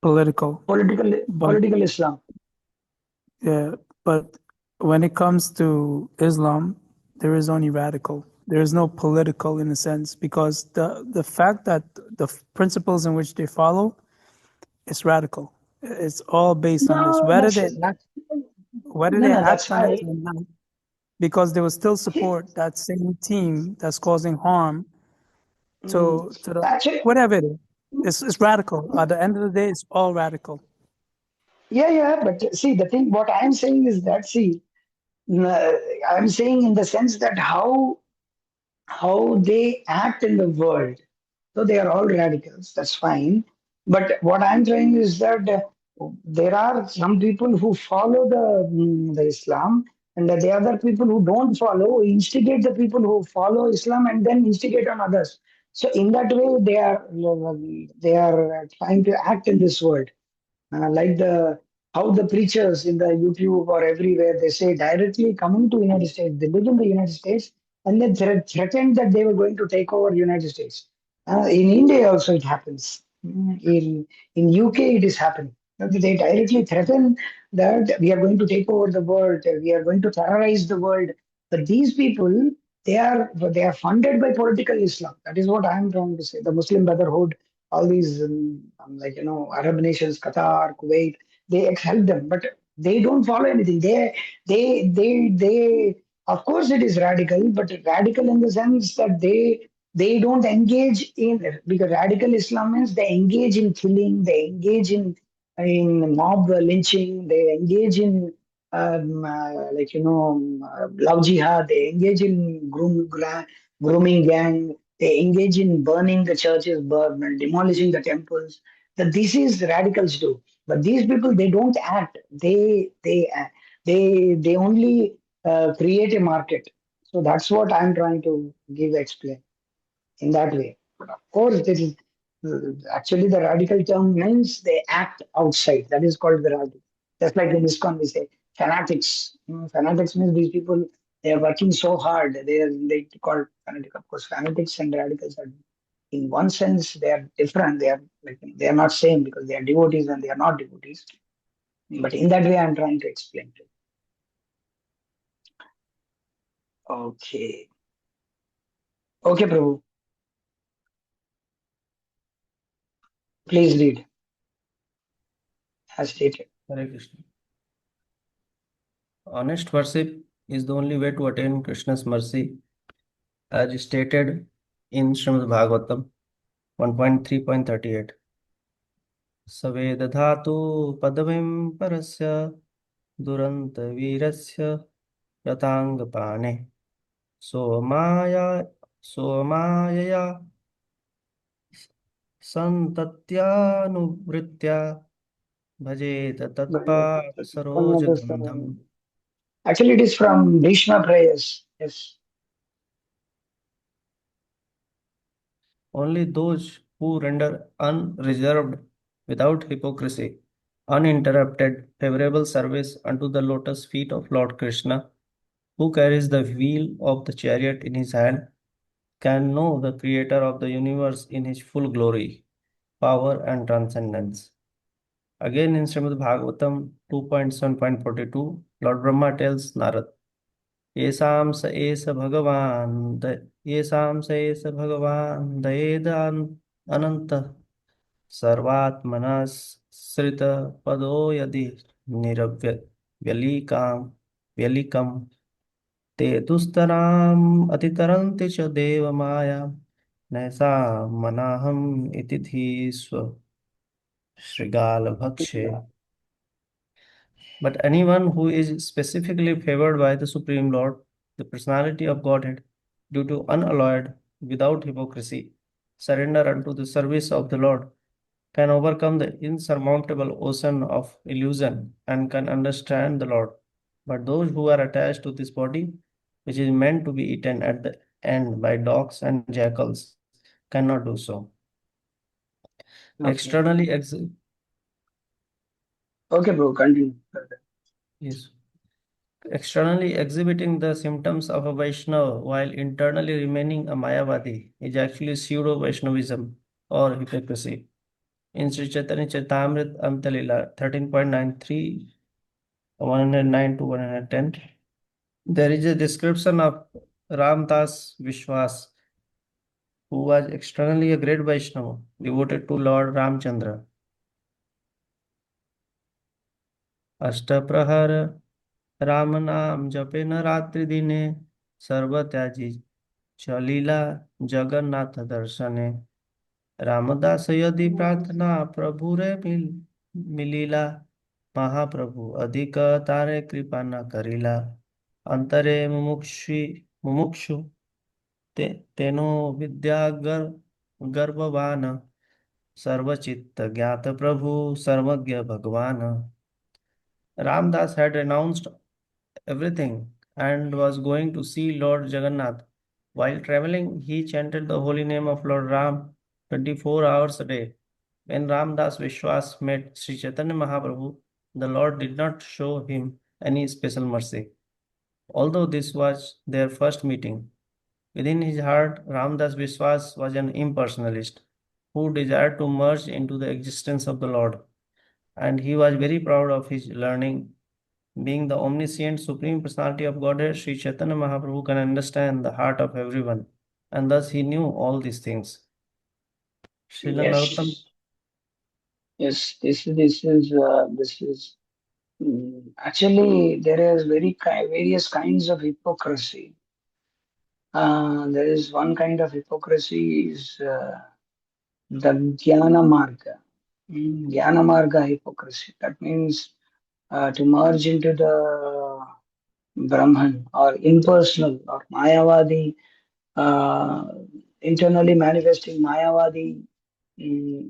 political. But Political Islam. yeah, but when it comes to Islam, there is only radical. There is no political in a sense because the fact that the principles in which they follow is radical. It's all based on this. No, Whether that's they not. whether No, they no, that's act on it why. or not, because they will still support that same team that's causing harm to the Actually, whatever it is. It's radical. At the end of the day, it's all radical. yeah. But see, the thing, what I'm saying is that, see, I'm saying in the sense that how they act in the world. So they are all radicals. That's fine. But what I'm saying is that there are some people who follow the Islam, and the other people who don't follow, who instigate the people who follow Islam and then instigate on others. So in that way, they are trying to act in this world. Like the how the preachers in the YouTube or everywhere, they say directly coming to United States, they live in the United States, and then threatened that they were going to take over United States. In India also it happens. In UK it is happening. They directly threaten that we are going to take over the world, we are going to terrorize the world. But these people, they are funded by political Islam. That is what I am trying to say. The Muslim Brotherhood, all these like Arab nations, Qatar, Kuwait, they help them, but they don't follow anything. They of course it is radical, but radical in the sense that they don't engage in, because radical Islam means they engage in killing, they engage in mob lynching, they engage in love jihad, they engage in grooming gang, they engage in burning the churches, demolishing the temples. That this is radicals do. But these people, they don't act. They only create a market. So that's what I'm trying to explain in that way. But of course, this is actually the radical term means they act outside. That is called the radical. Just like in ISKCON, we say fanatics. Fanatics means these people, they are working so hard. They call fanatic. Of course, fanatics and radicals are, in one sense, they are different. They are not same because they are devotees and they are not devotees. But in that way, I'm trying to explain to you. Okay. Okay, Prabhu. Please read as stated. Hare Krishna. Honest worship is the only way to attain Krishna's mercy, as stated in Śrīmad Bhagavatam 1.3.38. Saved dhatu padavim parasya duranta virasya ratangapane somaya santatyānuvritya bhajet tatpād sarojagandham. Actually, it is from Bhishma prayers. Yes. Only those who render unreserved, without hypocrisy, uninterrupted, favorable service unto the lotus feet of Lord Krishna who carries the wheel of the chariot in his hand, can know the creator of the universe in his full glory, power, and transcendence. Again, in Srimad Bhagavatam 2.7.42, Lord Brahma tells Narad, येषां स एष भगवान् येषां स एष भगवान् दयेद अनन्तः सर्वात्मनः पदो यदि निरव्यलीकां व्यलीकं ते दुस्तराम् अतितरन्ति च देवमाया नैषा मनाहम् इति धीस्व श्रृगाल भक्षे. But anyone who is specifically favored by the Supreme Lord, the personality of Godhead, due to unalloyed, without hypocrisy, surrender unto the service of the Lord, can overcome the insurmountable ocean of illusion and can understand the Lord. But those who are attached to this body, which is meant to be eaten at the end by dogs and jackals, cannot do so. Okay. Externally, Okay, bro, continue. yes. Externally exhibiting the symptoms of a Vaishnava while internally remaining a Mayavadi is actually pseudo Vaishnavism or hypocrisy. In Sri Chaitanya Charitamrita Amtalila 13.93, 109 to 110, there is a description of Ramdas Vishwas, who was externally a great Vaishnava devoted to Lord Ramchandra. अष्टप्रहर Ram नाम जपेन रात्रि दिने सर्वत्याजी चलीला जगन्नाथ दर्शने रामदास यदि प्रार्थना प्रभु रे मिलीला महाप्रभु अधिक तारे कृपा न करीला अंतरे मुमुक्षु तेनो विद्या गर्भवान सर्वचित्त ज्ञात प्रभु सर्वज्ञ भगवान. Ramdas had renounced everything and was going to see Lord Jagannath. While traveling, he chanted the holy name of Lord Ram 24 hours a day. When Ramdas Vishwas met Sri Chaitanya Mahaprabhu, the Lord did not show him any special mercy. Although this was their first meeting, within his heart, Ramdas Vishwas was an impersonalist who desired to merge into the existence of the Lord. And he was very proud of his learning. Being the omniscient Supreme Personality of Godhead, Sri Chaitanya Mahaprabhu can understand the heart of everyone, and thus he knew all these things. Srila Narottam. Yes, this is actually there is various kinds of hypocrisy. There is one kind of hypocrisy is the Jnana Marga. Jnana Marga hypocrisy. That means to merge into the Brahman or impersonal or Mayavadi, uh, internally manifesting Mayavadi, mm,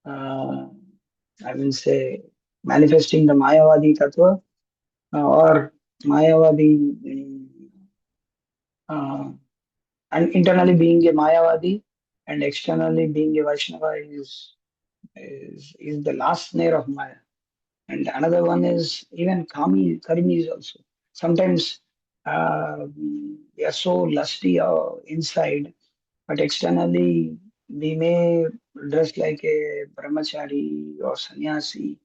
I will say manifesting the Mayavadi Tattva or Mayavadi, uh, and internally being a Mayavadi and externally being a Vaishnava is the last snare of Maya. And another one is even Karmi is also. Sometimes we are so lusty inside, but externally we may dress like a brahmachari or sannyasi,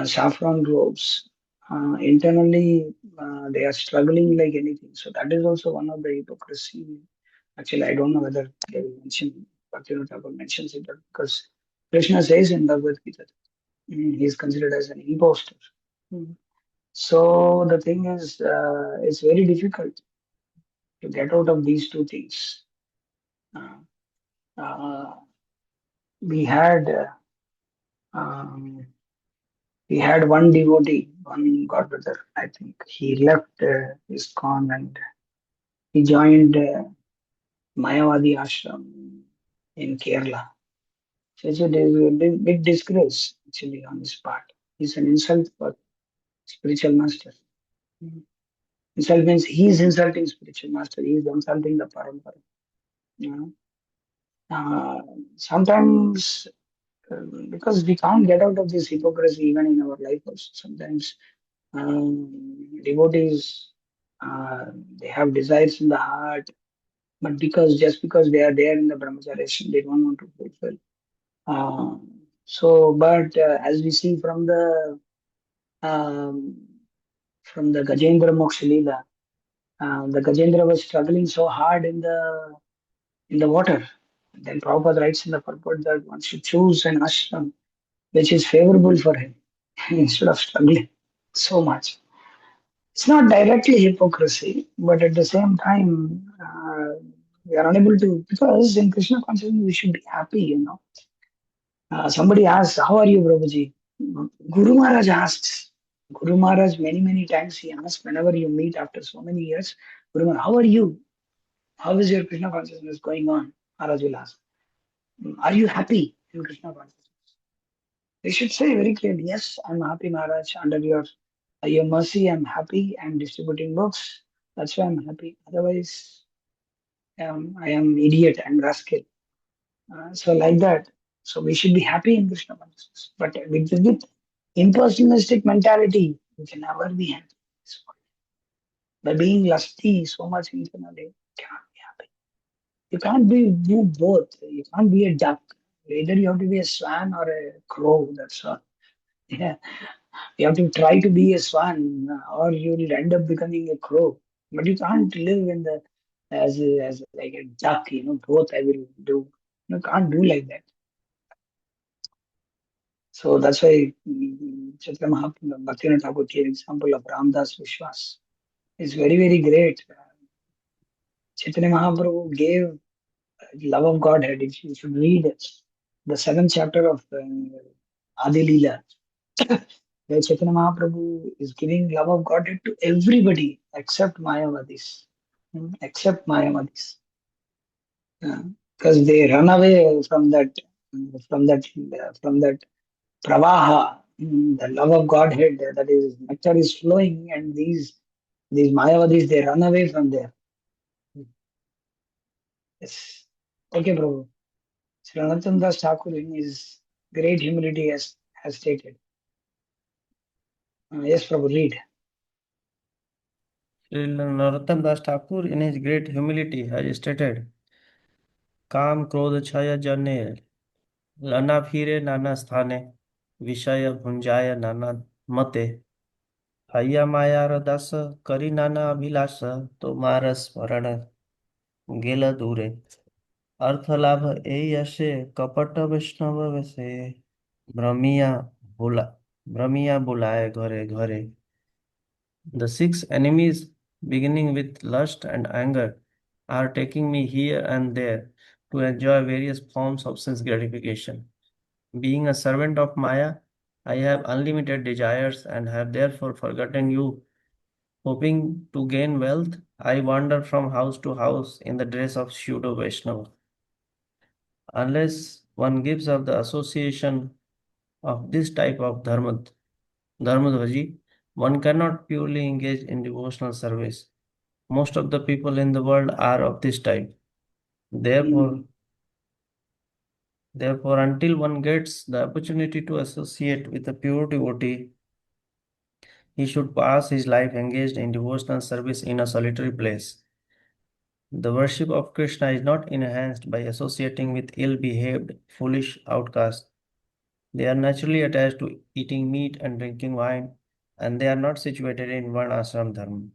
saffron robes. Internally, they are struggling like anything. So that is also one of the hypocrisy. Actually, I don't know whether they will mention, Bhaktivinoda Ṭhākūr mentions it, but because Krishna says in Bhagavad Gita, he is considered as an impostor. So the thing is, it's very difficult to get out of these two things. Uh, uh, we had um, we had one devotee, one godbrother. I think he left ISKCON and he joined Mayavadi ashram in Kerala. So it's a big disgrace actually on his part. It's an insult for spiritual master. Insult means he is insulting spiritual master. He is insulting the parampara. You know? Sometimes because we can't get out of this hypocrisy even in our life also. Sometimes devotees They have desires in the heart, but just because they are there in the brahmacharya, they don't want to fulfill. But as we see um, from the Gajendra Moksha Leela, the Gajendra was struggling so hard in the water. Then Prabhupada writes in the purport that one should choose an ashram which is favorable for him instead of struggling so much. It's not directly hypocrisy, but at the same time, we are unable to, because in Krishna consciousness we should be happy. Somebody asks, "How are you, Prabhuji?" Guru Maharaj asks. Guru Maharaj many times he asks whenever you meet after so many years, Guru Maharaj, how are you? How is your Krishna consciousness going on? Maharaj will ask. Are you happy in Krishna consciousness? We should say very clearly, yes, I'm happy, Maharaj. Under your mercy, I'm happy. I'm distributing books. That's why I'm happy. Otherwise, I am idiot. I'm rascal. So like that. So we should be happy in Krishna consciousness. But with impersonalistic mentality, we can never be happy. By being lusty so much internally, you cannot be happy. You can't do both. You can't be a duck. Either you have to be a swan or a crow. That's all. Yeah. You have to try to be a swan, or you will end up becoming a crow. But you can't live in the as like a duck. Both I will do. You can't do like that. So that's why Chaitanya Mahaprabhu, Bhaktivinoda Thakur gave example of Ramdas Vishwas. It's very great. Chaitanya Mahaprabhu gave love of Godhead. If you should read the seventh chapter of Adi Leela, where Chaitanya Mahaprabhu is giving love of Godhead to everybody except Mayavadis. Except Mayavadis. Because they run away from that pravaha, the love of Godhead, that is nectar is flowing, and these Mayavadis, they run away from there. Yes. Okay, Prabhu. Sri Narottam Das Thakur in his great humility has stated. Yes, Prabhu, read. Śrīla Narottam Das Thakur in his great humility has stated, काम क्रोध छय जने लना फिरे नाना स्थाने विषय भुंजाय नाना मते हय्या मायार दास करी नाना अभिलाष तो मार स्मरण गेल दूरे अर्थ लाभ ए यशे कपट वैष्णव वैसे भ्रमिया भुला भ्रमिया बुलाए घरे घरे. The six enemies, beginning with lust and anger, are taking me here and there to enjoy various forms of sense gratification. Being a servant of Maya, I have unlimited desires and have therefore forgotten you. Hoping to gain wealth, I wander from house to house in the dress of pseudo Vaishnava. Unless one gives up the association of this type of dharmadvaji, one cannot purely engage in devotional service. Most of the people in the world are of this type. Therefore, until one gets the opportunity to associate with a pure devotee, he should pass his life engaged in devotional service in a solitary place. The worship of Krishna is not enhanced by associating with ill-behaved, foolish outcasts. They are naturally attached to eating meat and drinking wine, and they are not situated in Varnashram Dharma.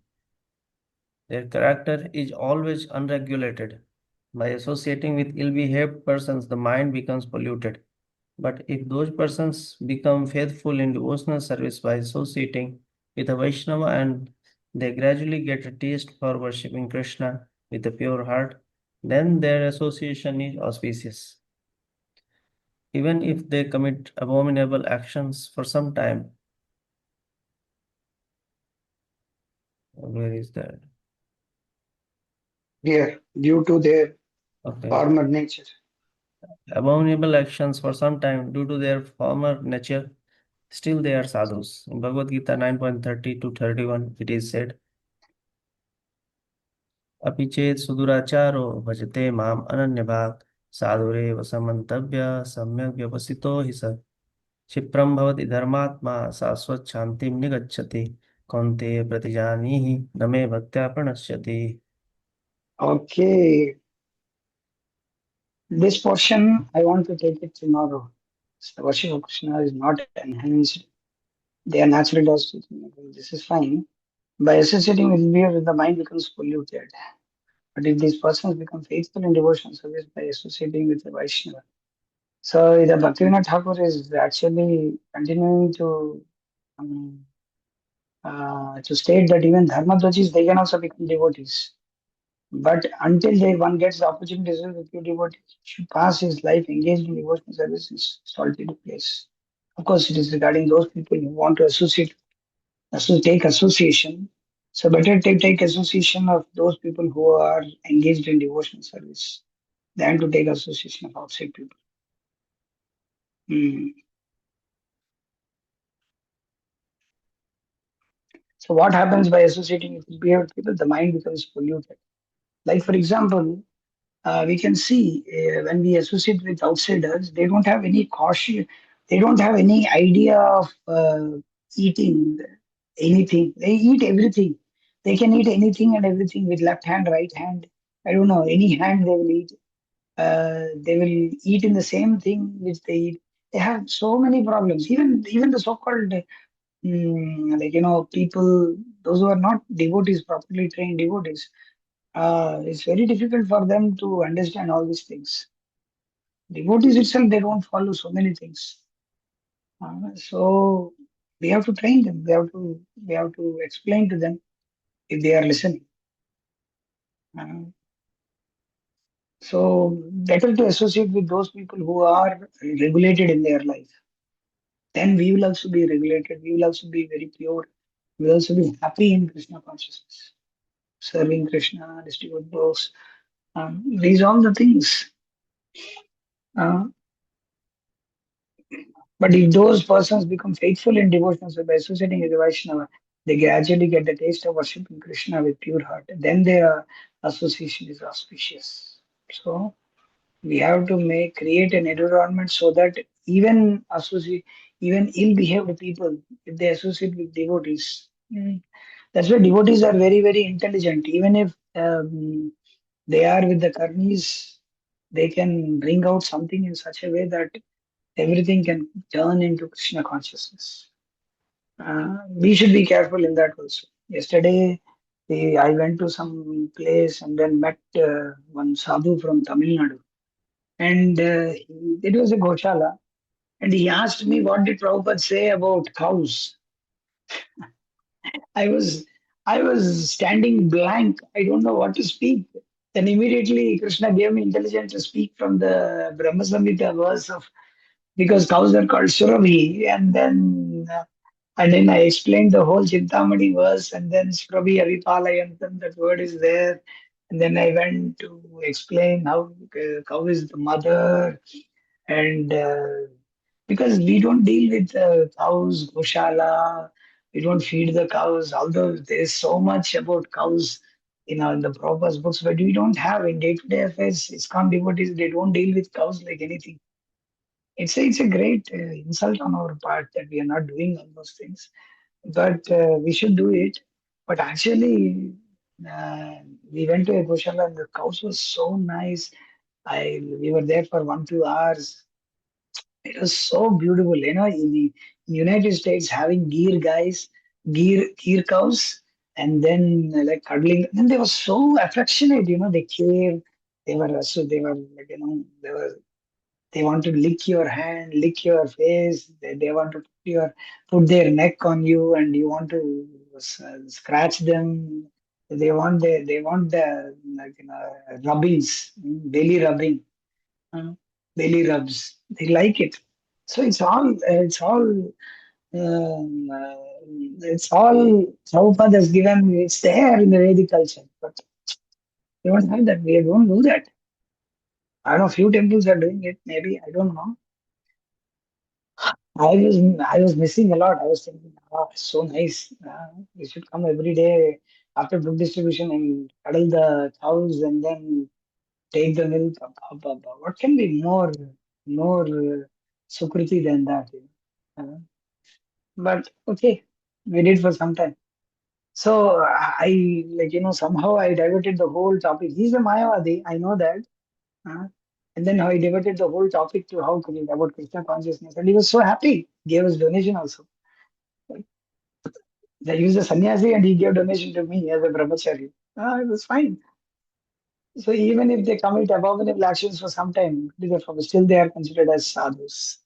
Their character is always unregulated. By associating with ill-behaved persons, the mind becomes polluted. But if those persons become faithful in devotional service by associating with a Vaishnava and they gradually get a taste for worshipping Krishna with a pure heart, then their association is auspicious. Even if they commit abominable actions for some time. Where is that? Here, due to their Okay. former nature. Abominable actions for some time due to their former nature, still they are sadhus. In Bhagavad Gita 9.30 to 31, it is said, अपि चेत् सुदुराचारो भजते माम अनन्यभाक् साधुरेव समन्तव्य सम्यक् व्यवसितो हि स क्षिप्रं भवति धर्मात्मा शाश्वत शान्तिं निगच्छति कौन्तेय प्रतिजानीहि न मे भक्त्या प्रणश्यति. Okay, this portion I want to take it tomorrow. The worship of Krishna is not enhanced. They are natural laws. This is fine. By associating with behavior, the mind becomes polluted. But if these persons become faithful in devotion service by associating with the Vaishnava, so the Bhaktivinoda Thakur is actually continuing um, to state that even Dharmadvajis, they can also become devotees. But until one gets the opportunity to serve with pure devotee, should pass his life engaged in devotional service in solitary place. Of course, it is regarding those people who want to take association. So better take association of those people who are engaged in devotional service than to take association of outside people. Hmm. So what happens by associating with behaved people? The mind becomes polluted. Like for example, we can see when we associate with outsiders, they don't have any caution, they don't have any idea of eating anything. They eat everything. They can eat anything and everything with left hand, right hand. I don't know, any hand they will eat. They will eat in the same thing which they eat. They have so many problems. Even the so-called people, those who are not devotees, properly trained devotees, it's very difficult for them to understand all these things. Devotees itself, they don't follow so many things. So we have to train them. We have to explain to them if they are listening. Uh, so better to associate with those people who are regulated in their life. Then we will also be regulated. We will also be very pure. We will also be happy in Krishna consciousness, serving Krishna, distribute books. These are all the things. Uh, But if those persons become faithful in devotion, so by associating with the Vaishnava, they gradually get the taste of worshiping Krishna with pure heart. Then their association is auspicious. So we have to create an environment so that even ill-behaved people, if they associate with devotees, that's why devotees are very, very intelligent. Even if they are with the karmis, they can bring out something in such a way that everything can turn into Krishna consciousness. We should be careful in that also. Yesterday, I went to some place and then met one sadhu from Tamil Nadu. And it was a Goshala. And he asked me, what did Prabhupada say about cows? I was I was standing blank. I don't know what to speak. Then immediately Krishna gave me intelligence to speak from the Brahma Samhita verse of because cows are called Surabhi, and then I explained the whole Chintamani verse, and then Surabhi Avipalayantam, that word is there. And then I went to explain how cow is the mother, and because we don't deal with cows, Goshala, we don't feed the cows, although there's so much about cows in the Prabhupada's books, but we don't have in day-to-day affairs, ISKCON devotees, they don't deal with cows like anything. It's a great insult on our part that we are not doing all those things, but we should do it. But actually, uh, we went to a Goshala and the cows was so nice. We were there for 1 2 hours. It was so beautiful. In the United States, having gear guys, gear cows, and then like cuddling. Then they were so affectionate. They came. They were like they want to lick your hand, lick your face. They want to put their neck on you, and you want to scratch them. They want the rubbings, belly rubbing, uh, belly rubs. They like it. So it's all Prabhupada has given. It's there in the Vedic culture, but we don't have that. We don't do that. I don't know. Few temples are doing it. Maybe I don't know. I was missing a lot. I was thinking, it's so nice. We should come every day after book distribution and cuddle the cows and then take the milk. What can be more sukriti than that? But okay, we did for some time. So I, like, somehow I diverted the whole topic. He's a Mayavadi, I know that. uh, and then I diverted the whole topic to about Krishna consciousness. And he was so happy, gave us donation also. He was a sannyasi and he gave donation to me as a brahmachari. It was fine. So even if they commit abominable actions for some time, still they are considered as sadhus.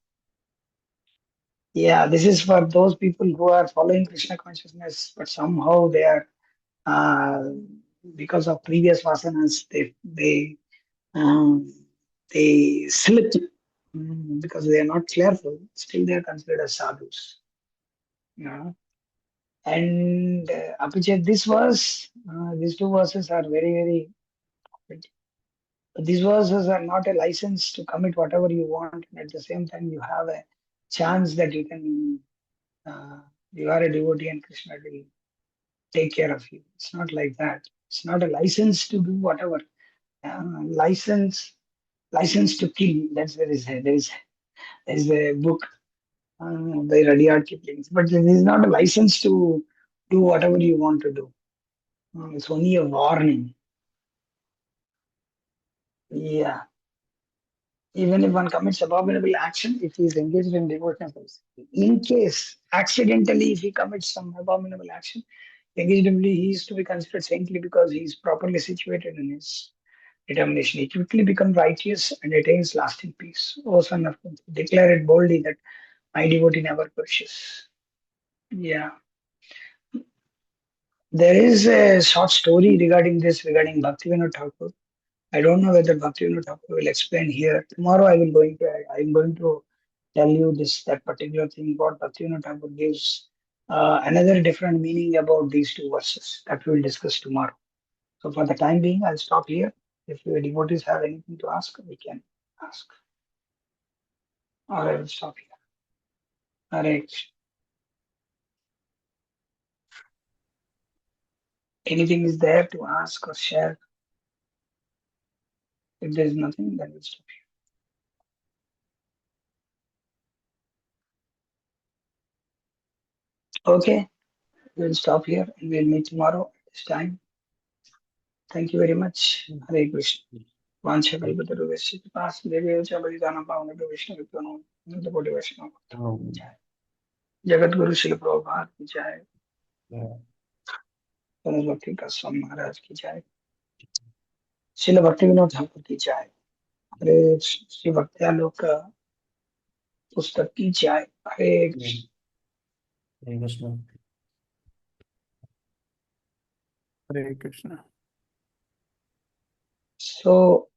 Yeah, this is for those people who are following Krishna consciousness, but somehow they are, uh, because of previous vasanas, um, they slip, because they are not careful. Still, they are considered as sadhus. Yeah. And Abhijit, these two verses are very, very. These verses are not a license to commit whatever you want, and at the same time, you have a chance that you can. You are a devotee, and Krishna will take care of you. It's not like that. It's not a license to do whatever. License to kill. That's there is a book by Rudyard Kipling. But this is not a license to do whatever you want to do. It's only a warning. Yeah. Even if one commits abominable action, if he is engaged in devotional service, in case accidentally if he commits some abominable action, engagedly he is to be considered saintly because he is properly situated in his determination. He quickly becomes righteous and attains lasting peace. O son of God, declare it boldly that my devotee never perishes. Yeah. There is a short story regarding this, regarding Bhaktivinoda Thakur. I don't know whether Bhaktivinoda Thakur will explain here. Tomorrow I'm going to tell you that particular thing what Bhaktivinoda Thakur gives another different meaning about these two verses that we will discuss tomorrow. So for the time being, I'll stop here. If your devotees have anything to ask, we can ask. Or I will stop here. All right. Anything is there to ask or share? If there is nothing, then we'll stop here. Okay, we'll stop here and we'll meet tomorrow at this time. Thank you very much. Hare Krishna. Vancha kalpataruvesya kripas devyocha balidanam pavanabhyo Vishnu Nandakoti Vaishnava. Jagat Guru Śrīla Prabhupada की जय, परम भक्ति का स्वामी महाराज की जय, श्रील भक्ति विनोद ठाकुर की जय, हरे श्री भक्त्यालोक पुस्तक की जय, हरे Krishna. Hare Krishna. Hare Krishna. So